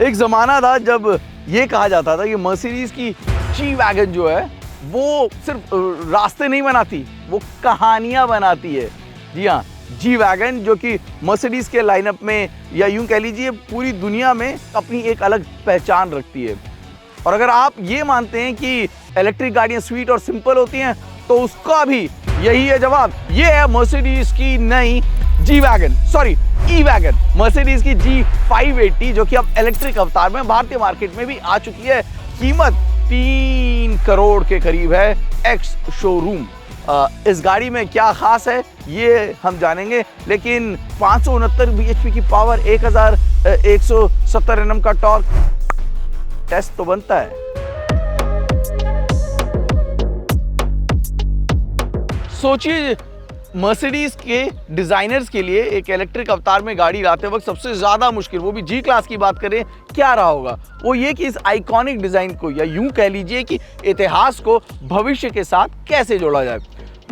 एक ज़माना था जब ये कहा जाता था कि मर्सिडीज़ की जी वैगन जो है वो सिर्फ रास्ते नहीं बनाती, वो कहानियाँ बनाती है। जी हाँ, जी वैगन जो कि मर्सिडीज़ के लाइनअप में या यूँ कह लीजिए पूरी दुनिया में अपनी एक अलग पहचान रखती है। और अगर आप ये मानते हैं कि इलेक्ट्रिक गाड़ियाँ स्वीट और सिंपल होती हैं तो उसका भी यही है जवाब। ये है मर्सिडीज़ की नई जी वैगन, सॉरी ई वैगन, मर्सिडीज़ की G580 जो कि अब इलेक्ट्रिक अवतार में भारतीय मार्केट में भी आ चुकी है। कीमत 3 करोड़ के करीब है एक्स शोरूम। इस गाड़ी में क्या खास है ये हम जानेंगे, लेकिन 569 bhp की पावर, 1170 Nm का टॉर्क, टेस्ट तो बनता है। सोचिए मर्सिडीज के डिजाइनर्स के लिए एक इलेक्ट्रिक अवतार में गाड़ी लाते वक्त सबसे ज्यादा मुश्किल, वो भी जी क्लास की बात करें, क्या रहा होगा। वो ये कि इस आइकॉनिक डिजाइन को या यूं कह लीजिए कि इतिहास को भविष्य के साथ कैसे जोड़ा जाए।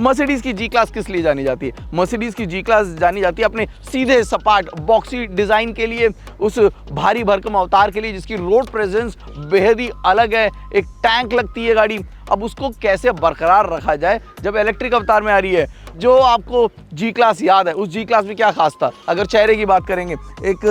मर्सिडीज की जी क्लास किस लिए जानी जाती है? मर्सिडीज की जी क्लास जानी जाती है अपने सीधे सपाट बॉक्सी डिजाइन के लिए, उस भारी भरकम अवतार के लिए जिसकी रोड प्रेजेंस बेहद ही अलग है। एक टैंक लगती है गाड़ी। अब उसको कैसे बरकरार रखा जाए जब इलेक्ट्रिक अवतार में आ रही है। जो आपको जी क्लास याद है, उस जी क्लास में क्या खास था? अगर चेहरे की बात करेंगे, एक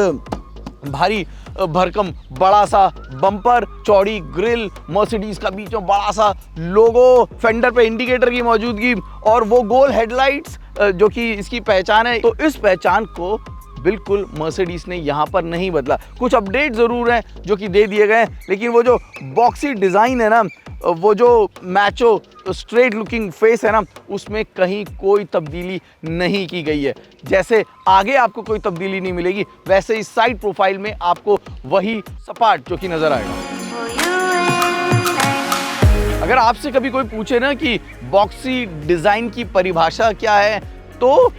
भारी भरकम बड़ा सा बम्पर, चौड़ी ग्रिल, मर्सिडीज का बीच में बड़ा सा लोगो, फेंडर पे इंडिकेटर की मौजूदगी और वो गोल हेडलाइट्स जो कि इसकी पहचान है। तो इस पहचान को बिल्कुल मर्सिडीज ने यहाँ पर नहीं बदला। कुछ अपडेट ज़रूर हैं जो कि दे दिए गए, लेकिन वो जो बॉक्सी डिज़ाइन है ना, वो जो मैचो स्ट्रेट लुकिंग फेस है ना, उसमें कहीं कोई तब्दीली नहीं की गई है। जैसे आगे आपको कोई तब्दीली नहीं मिलेगी, वैसे ही साइड प्रोफाइल में आपको वही सपाट जो कि नजर आएगा। अगर आपसे कभी कोई पूछे ना कि बॉक्सी डिजाइन की परिभाषा क्या है, तो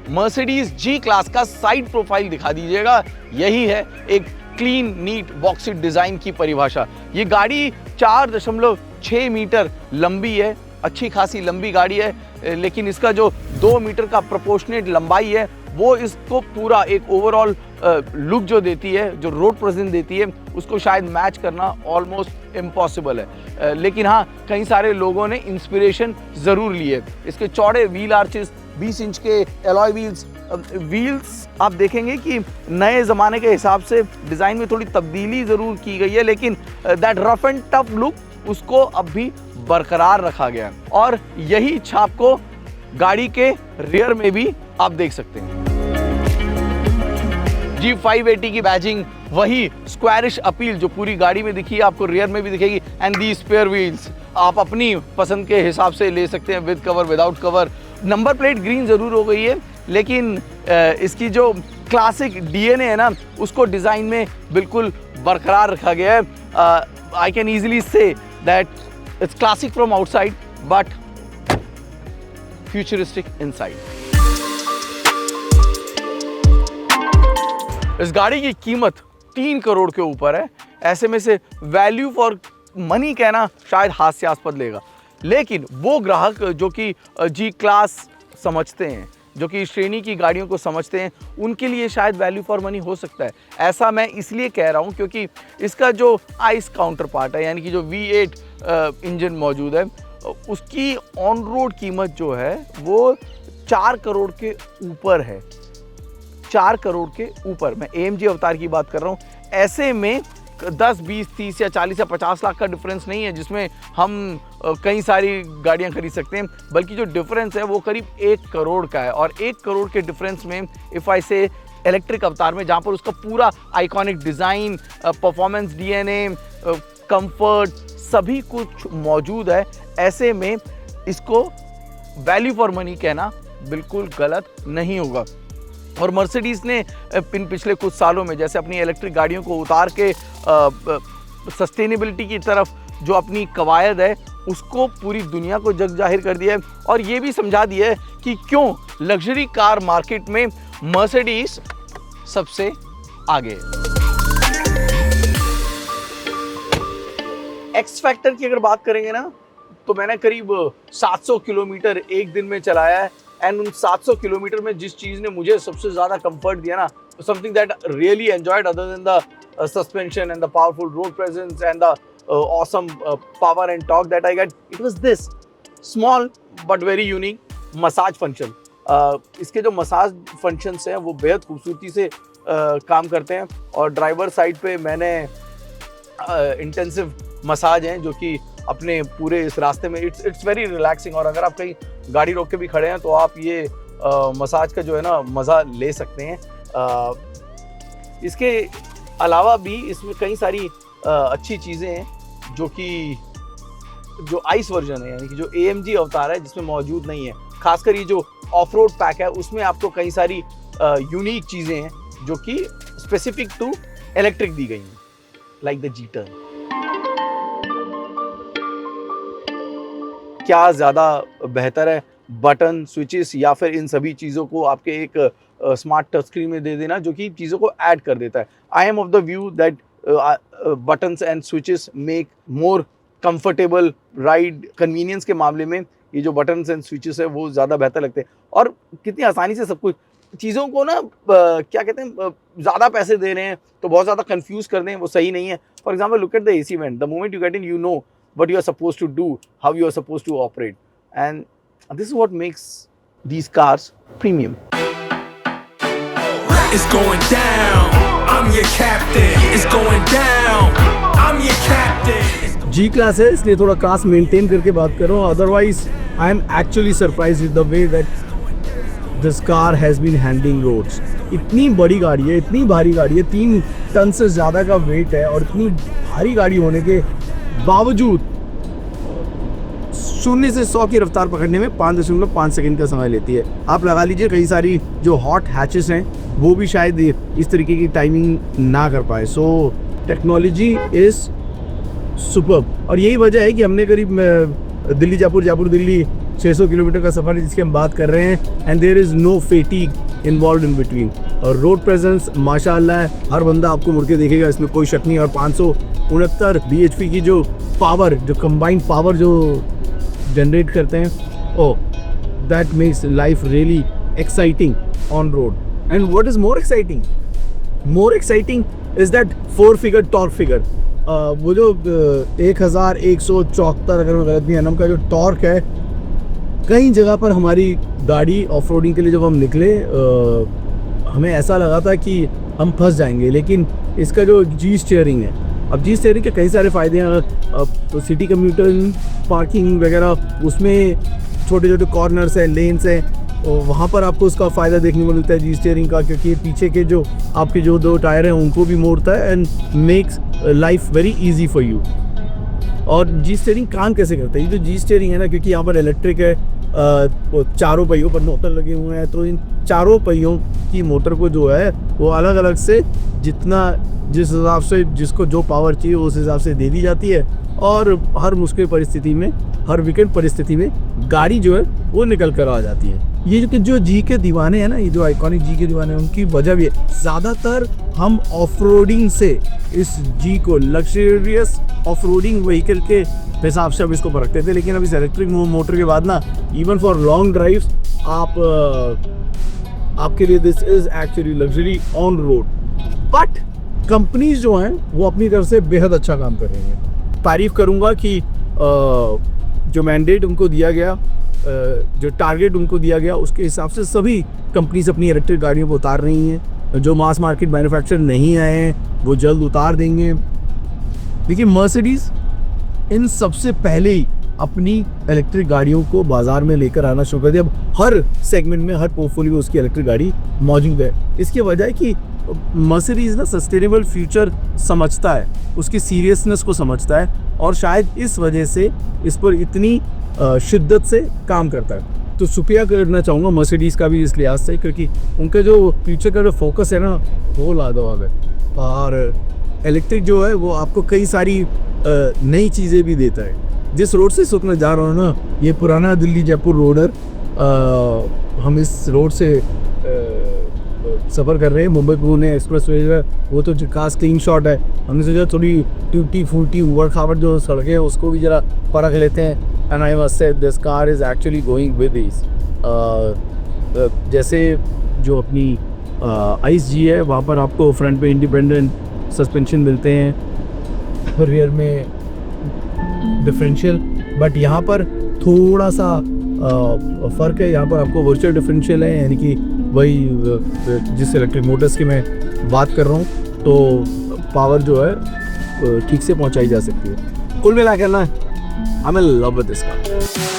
मर्सिडीज जी क्लास का साइड प्रोफाइल दिखा दीजिएगा। यही है एक क्लीन नीट बॉक्सी डिजाइन की परिभाषा। ये गाड़ी 4.6 मीटर लंबी है, अच्छी खासी लंबी गाड़ी है, लेकिन इसका जो 2 मीटर का प्रोपोर्शनेट लंबाई है वो इसको पूरा एक ओवरऑल लुक जो देती है, जो रोड प्रेजेंस देती है, उसको शायद मैच करना ऑलमोस्ट इम्पॉसिबल है। लेकिन हाँ, कई सारे लोगों ने इंस्पिरेशन ज़रूर ली है। इसके चौड़े व्हील आर्चेस, 20 इंच के एलॉय व्हील्स आप देखेंगे कि नए ज़माने के हिसाब से डिज़ाइन में थोड़ी तब्दीली ज़रूर की गई है, लेकिन that rough and tough look उसको अब भी बरकरार रखा गया है। और यही छाप को गाड़ी के रियर में भी आप देख सकते हैं। G580 की बैजिंग, वही स्क्वायरिश अपील जो पूरी गाड़ी में दिखी है आपको रियर में भी दिखेगी। एंड दी स्पेयर व्हील्स आप अपनी पसंद के हिसाब से ले सकते हैं, with cover, without cover. Number plate green ज़रूर हो गई है, लेकिन इसकी जो क्लासिक डीएनए है ना, उसको डिज़ाइन में बिल्कुल बरकरार रखा गया है। I can easily say that it's classic from outside but futuristic inside. इस गाड़ी की कीमत 3 करोड़ के ऊपर है। ऐसे में से वैल्यू फॉर मनी कहना शायद हास्यास्पद लेगा, लेकिन वो ग्राहक जो कि जी क्लास समझते हैं, जो कि श्रेणी की गाड़ियों को समझते हैं, उनके लिए शायद वैल्यू फॉर मनी हो सकता है। ऐसा मैं इसलिए कह रहा हूँ क्योंकि इसका जो आइस काउंटर पार्ट है, यानी कि जो V8 इंजन मौजूद है, उसकी ऑन रोड कीमत जो है वो 4 करोड़ के ऊपर है। 4 करोड़ के ऊपर। मैं AMG अवतार की बात कर रहा हूँ। ऐसे में 10, 20, 30 या 40 या 50 लाख का डिफरेंस नहीं है जिसमें हम कई सारी गाड़ियां खरीद सकते हैं, बल्कि जो डिफरेंस है वो करीब 1 करोड़ का है। और 1 करोड़ के डिफरेंस में इफ़ आई से इलेक्ट्रिक अवतार में, जहाँ पर उसका पूरा iconic design, performance DNA, comfort सभी कुछ मौजूद है, ऐसे में इसको वैल्यू फॉर मनी कहना बिल्कुल गलत नहीं होगा। और मर्सिडीज़ ने पिछले कुछ सालों में जैसे अपनी इलेक्ट्रिक गाड़ियों को उतार के सस्टेनेबिलिटी की तरफ जो अपनी कवायद है उसको पूरी दुनिया को जग जाहिर कर दिया है, और ये भी समझा दिया है कि क्यों लग्जरी कार मार्केट में मर्सिडीज़ सबसे आगे है। एक्स फैक्टर की अगर बात करेंगे ना, तो मैंने करीब 700 किलोमीटर एक दिन में चलाया है। एंड उन 700 किलोमीटर में जिस चीज़ ने मुझे सबसे ज़्यादा कंफर्ट दिया ना, something that really enjoyed other than the suspension and the powerful road presence and the awesome power and torque that I got, it was this small but very unique massage function. इसके जो massage functions हैं वो बेहद खूबसूरती से काम करते हैं और ड्राइवर साइड पे मैंने इंटेंसिव मसाज हैं जो कि अपने पूरे इस रास्ते में इट्स वेरी रिलैक्सिंग, और अगर आप कहीं गाड़ी रोक के भी खड़े हैं तो आप ये मसाज का जो है ना मज़ा ले सकते हैं। इसके अलावा भी इसमें कई सारी अच्छी चीज़ें हैं जो आइस वर्जन है, यानी कि जो AMG अवतार है जिसमें मौजूद नहीं है। खासकर ये जो ऑफ रोड पैक है उसमें आपको कई सारी यूनिक चीज़ें हैं जो कि स्पेसिफिक टू इलेक्ट्रिक दी गई हैं, लाइक द जी-टर्न। क्या ज़्यादा बेहतर है, बटन, स्विचेस या फिर इन सभी चीज़ों को आपके एक स्मार्ट टच स्क्रीन में दे देना जो कि चीज़ों को ऐड कर देता है। I am of the view that buttons and switches make more comfortable ride. Convenience के मामले में ये जो बटन्स एंड स्विचेस है वो ज़्यादा बेहतर लगते हैं और कितनी आसानी से सब कुछ चीज़ों को ना क्या कहते हैं, ज़्यादा पैसे दे रहे हैं तो बहुत ज़्यादा कंफ्यूज कर दें, वो सही नहीं है। For example look at the AC went, the moment you get in you know what you are supposed to do, how you are supposed to operate, and this is what makes these cars premium. It's going down, I'm your captain. It's going down, I'm your captain. G class है इसलिए थोड़ा class maintain करके बात कर रहा हूँ, otherwise I am actually surprise with the way that this car has been handling roads. इतनी बड़ी गाड़ी है, इतनी भारी गाड़ी है, 3 टन से ज़्यादा का वेट है और इतनी भारी गाड़ी होने के बावजूद 0 से 100 की रफ्तार पकड़ने में 5.5 सेकंड का समय लेती है। आप लगा लीजिए कई सारी जो हॉट हैचेस हैं वो भी शायद इस तरीके की टाइमिंग ना कर पाए। सो टेक्नोलॉजी इज़ सुपर्ब और यही वजह है कि हमने करीब दिल्ली जयपुर दिल्ली 600 किलोमीटर का सफ़र जिसकी हम बात कर रहे हैं, and there is no fatigue involve in between. और रोड प्रेजेंस माशाल्लाह है, हर बंदा आपको मुड़ के देखेगा, इसमें कोई शक नहीं। और 569 bhp की जो पावर, जो कंबाइंड पावर जो जनरेट करते हैं, oh that makes life really exciting on road. And what is more exciting is that 4 figure torque figure. वो जो 1174 अगर मैं गलत नहीं NM का जो टॉर्क है, कई जगह पर हमारी गाड़ी ऑफ रोडिंग के लिए जब हम निकले हमें ऐसा लगा था कि हम फंस जाएंगे, लेकिन इसका जो जी स्टीयरिंग है, अब जी स्टीयरिंग के कई सारे फ़ायदे हैं। तो सिटी कम्यूटर पार्किंग वगैरह, उसमें छोटे छोटे कॉर्नर्स हैं, लेन्स हैं, वहाँ पर आपको उसका फ़ायदा देखने को मिलता है जी स्टीयरिंग का, क्योंकि पीछे के जो आपके जो 2 टायर हैं उनको भी मोड़ता है and makes life very easy for you. और जी स्टीयरिंग काम कैसे करता है, ये जो जी स्टीयरिंग है ना, क्योंकि यहाँ पर इलेक्ट्रिक है, चारों पहियों पर मोटर लगे हुए हैं, तो इन चारों पहियों की मोटर को जो है वो अलग अलग से जिस हिसाब से जिसको जो पावर चाहिए उस हिसाब से दे दी जाती है, और हर मुश्किल परिस्थिति में, हर वीकेंड परिस्थिति में गाड़ी जो है वो निकल कर आ जाती है। ये जो जी के दीवाने हैं ना, ये जो आइकॉनिक जी के दीवाने हैं, उनकी वजह भी है, ज़्यादातर हम ऑफ रोडिंग से इस जी को लग्जरियस ऑफ रोडिंग व्हीकल के हिसाब से अब इसको रखते थे, लेकिन अब इस इलेक्ट्रिक मोटर के बाद ना, इवन फॉर लॉन्ग ड्राइव्स आपके लिए this is actually luxury on road. But companies जो हैं वो अपनी तरफ से बेहद अच्छा काम कर रही हैं। तारीफ़ करूँगा कि जो मैंडेट उनको दिया गया, जो टारगेट उनको दिया गया, उसके हिसाब से सभी कंपनीज अपनी इलेक्ट्रिक गाड़ियों को उतार रही हैं। जो मास मार्केट मैन्युफैक्चर नहीं आए हैं वो जल्द उतार देंगे। देखिए मर्सिडीज़ इन सबसे पहले ही अपनी इलेक्ट्रिक गाड़ियों को बाज़ार में लेकर आना शुरू कर दिया। अब हर सेगमेंट में, हर पोर्टफोलियो उसकी इलेक्ट्रिक गाड़ी मौजूद है। इसकी वजह है कि मर्सिडीज़ ना सस्टेनेबल फ्यूचर समझता है, उसकी सीरियसनेस को समझता है, और शायद इस वजह से इस पर इतनी शिद्दत से काम करता है। तो शुक्रिया करना चाहूँगा मर्सिडीज़ का भी इस लिहाज से, क्योंकि उनका जो फ्यूचर का जो फोकस है ना वो लाजवाब है। और इलेक्ट्रिक जो है वो आपको कई सारी नई चीज़ें भी देता है। जिस रोड से इस वक्त मैं जा रहा हूँ ना, ये पुराना दिल्ली जयपुर रोड है। हम इस रोड से सफ़र कर रहे हैं, मुंबई पुणे एक्सप्रेस वे, वो तो खास क्लीन शॉट है। हमने सोचा थोड़ी टूटी फूटी उबड़ खाबड़ जो सड़कें हैं उसको भी ज़रा परख लेते हैं। And I must say this car is actually going with ease. जैसे जो अपनी आइस जी है, वहाँ पर आपको फ्रंट पे इंडिपेंडेंट सस्पेंशन मिलते हैं, रियर में डिफरेंशियल, बट यहाँ पर थोड़ा सा फ़र्क है। यहाँ पर आपको वर्चुअल डिफरेंशियल है, यानी कि वही जिस इलेक्ट्रिक मोटर्स की मैं बात कर रहा हूँ, तो पावर जो है ठीक से पहुँचाई जा सकती है। कुल मिला कर ना I am in love with this car.